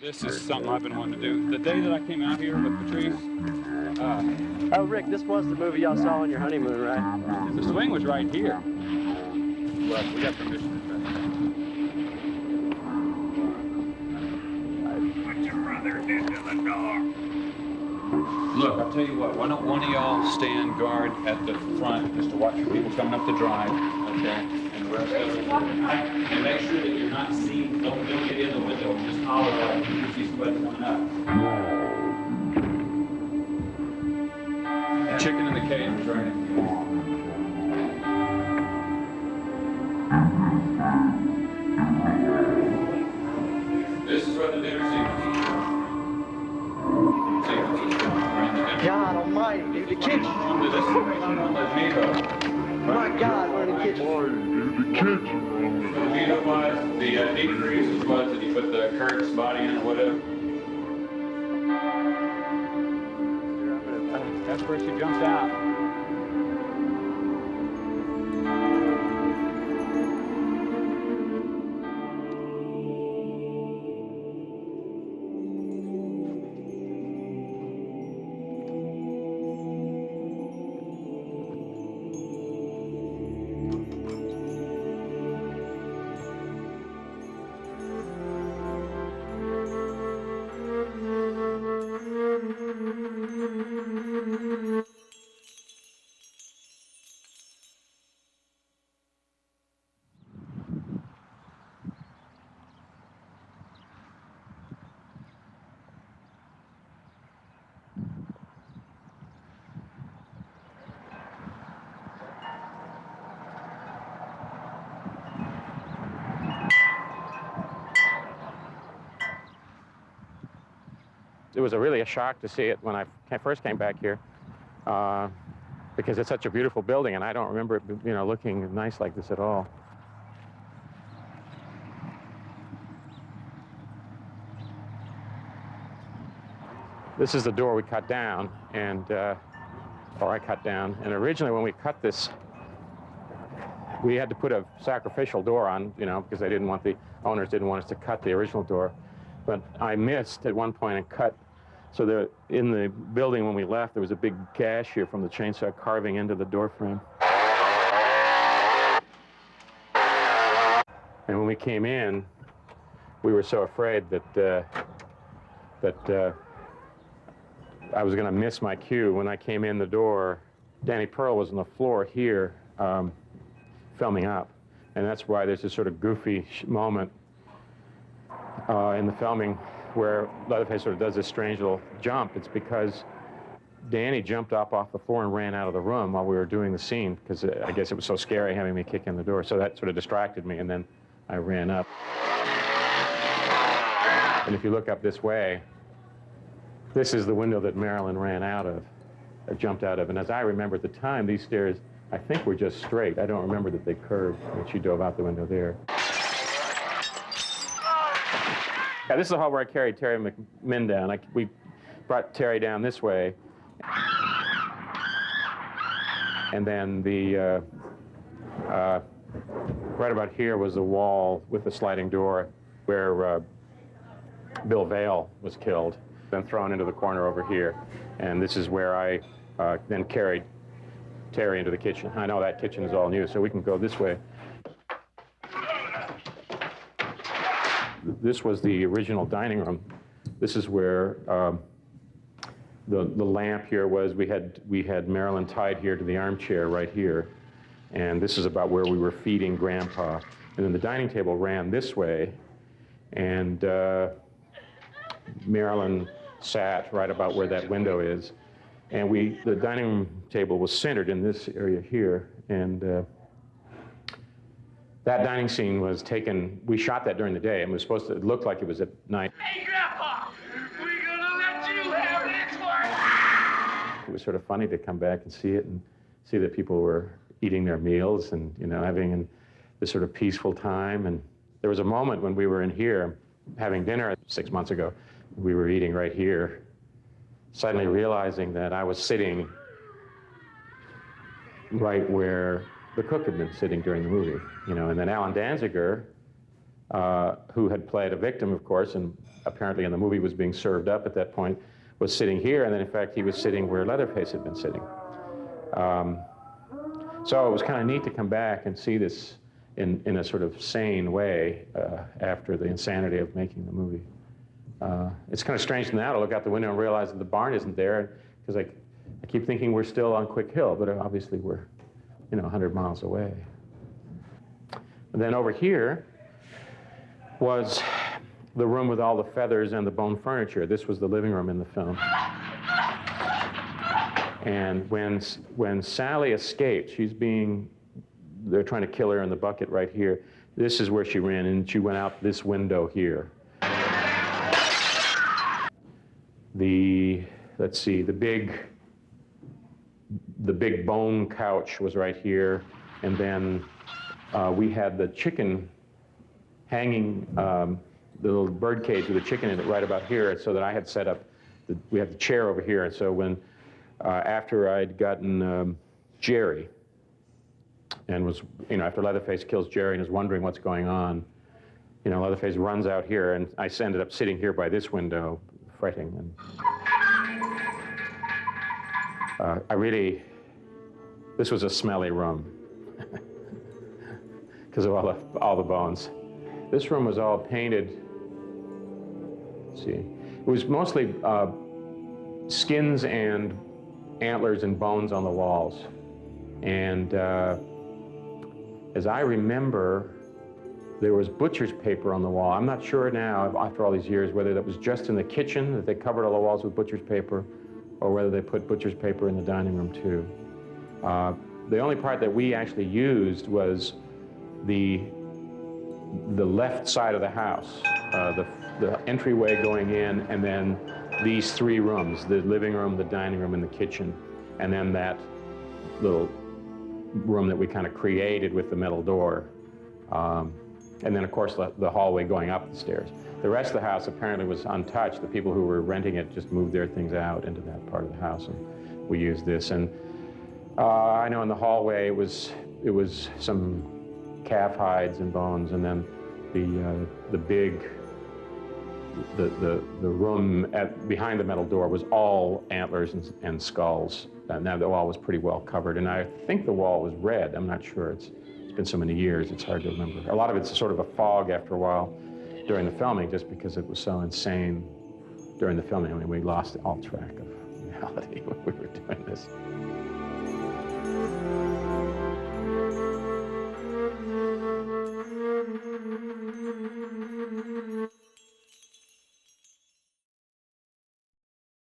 This is something I've been wanting to do. The day that I came out here with Patrice. Oh, Rick, this was the movie y'all saw on your honeymoon, right? The swing was right here. But we got permission to try. Put your brothers into the door. Look, I'll tell you what, why don't one of y'all stand guard at the front just to watch for people coming up the drive, okay? And the rest of it. And make sure that you're not seen, don't get in the window, just holler out if you see somebody coming up. Chicken in the cage was right in here. This is where the dinner sequence is. God almighty, dude, the kitchen. My God, we're in the kitchen. Where the meat was, the deep freezes was that you put the Kurt's body in or whatever. That's where she jumps out. It was really a shock to see it when I first came back here, because it's such a beautiful building, and I don't remember it, looking nice like this at all. This is the door we cut down, or I cut down. And originally, when we cut this, we had to put a sacrificial door on, because the owners didn't want us to cut the original door. But I missed at one point and cut. So in the building when we left, there was a big gash here from the chainsaw carving into the door frame. And when we came in, we were so afraid that I was going to miss my cue. When I came in the door, Danny Pearl was on the floor here, filming up. And that's why there's this sort of goofy moment in the filming where Leatherface sort of does this strange little jump. It's because Danny jumped up off the floor and ran out of the room while we were doing the scene, because I guess it was so scary having me kick in the door. So that sort of distracted me, and then I ran up. And if you look up this way, this is the window that Marilyn ran out of, or jumped out of. And as I remember at the time, these stairs, I think, were just straight. I don't remember that they curved when she dove out the window there. Yeah, this is the hall where I carried Terry McMinn down. We brought Terry down this way. And then right about here was the wall with the sliding door where Bill Vale was killed, then thrown into the corner over here. And this is where I then carried Terry into the kitchen. I know that kitchen is all new, so we can go this way. This was the original dining room. This is where the lamp here was. We had Marilyn tied here to the armchair right here. And this is about where we were feeding Grandpa. And then the dining table ran this way. And Marilyn sat right about where that window is. And the dining room table was centered in this area here. And that dining scene was taken, we shot that during the day, and it was supposed to look like it was at night. Hey, Grandpa! We're gonna let you have this one! It was sort of funny to come back and see it and see that people were eating their meals and, having this sort of peaceful time. And there was a moment when we were in here having dinner 6 months ago. We were eating right here, suddenly realizing that I was sitting right where the cook had been sitting during the movie, and then Alan Danziger who had played a victim, of course, and apparently in the movie was being served up at that point, was sitting here, and then in fact he was sitting where Leatherface had been sitting. So it was kind of neat to come back and see this in a sort of sane way after the insanity of making the movie. It's kind of strange now to look out the window and realize that the barn isn't there, because I keep thinking we're still on Quick Hill, but obviously we're, 100 miles away. And then over here was the room with all the feathers and the bone furniture. This was the living room in the film. And when Sally escaped, they're trying to kill her in the bucket right here. This is where she ran, and she went out this window here. Let's see, the big bone couch was right here, and then we had the chicken hanging, the little bird cage with the chicken in it right about here, so that I had set up, we had the chair over here, and so when, after I'd gotten Jerry, and was, after Leatherface kills Jerry and is wondering what's going on, Leatherface runs out here, and I ended up sitting here by this window, fretting. And this was a smelly room because of all the bones. This room was all painted. Let's see, it was mostly skins and antlers and bones on the walls, and as I remember, there was butcher's paper on the wall. I'm not sure now, after all these years, whether that was just in the kitchen, that they covered all the walls with butcher's paper, or whether they put butcher's paper in the dining room too. The only part that we actually used was the left side of the house, the entryway going in, and then these three rooms, the living room, the dining room, and the kitchen, and then that little room that we kind of created with the metal door. And then, of course, the hallway going up the stairs. The rest of the house apparently was untouched. The people who were renting it just moved their things out into that part of the house, and we used this. And I know in the hallway it was some calf hides and bones, and then the room behind the metal door was all antlers and skulls. Now the wall was pretty well covered, and I think the wall was red. I'm not sure. It's been so many years, it's hard to remember. A lot of it's sort of a fog after a while during the filming, just because it was so insane during the filming. I mean, we lost all track of reality when we were doing this.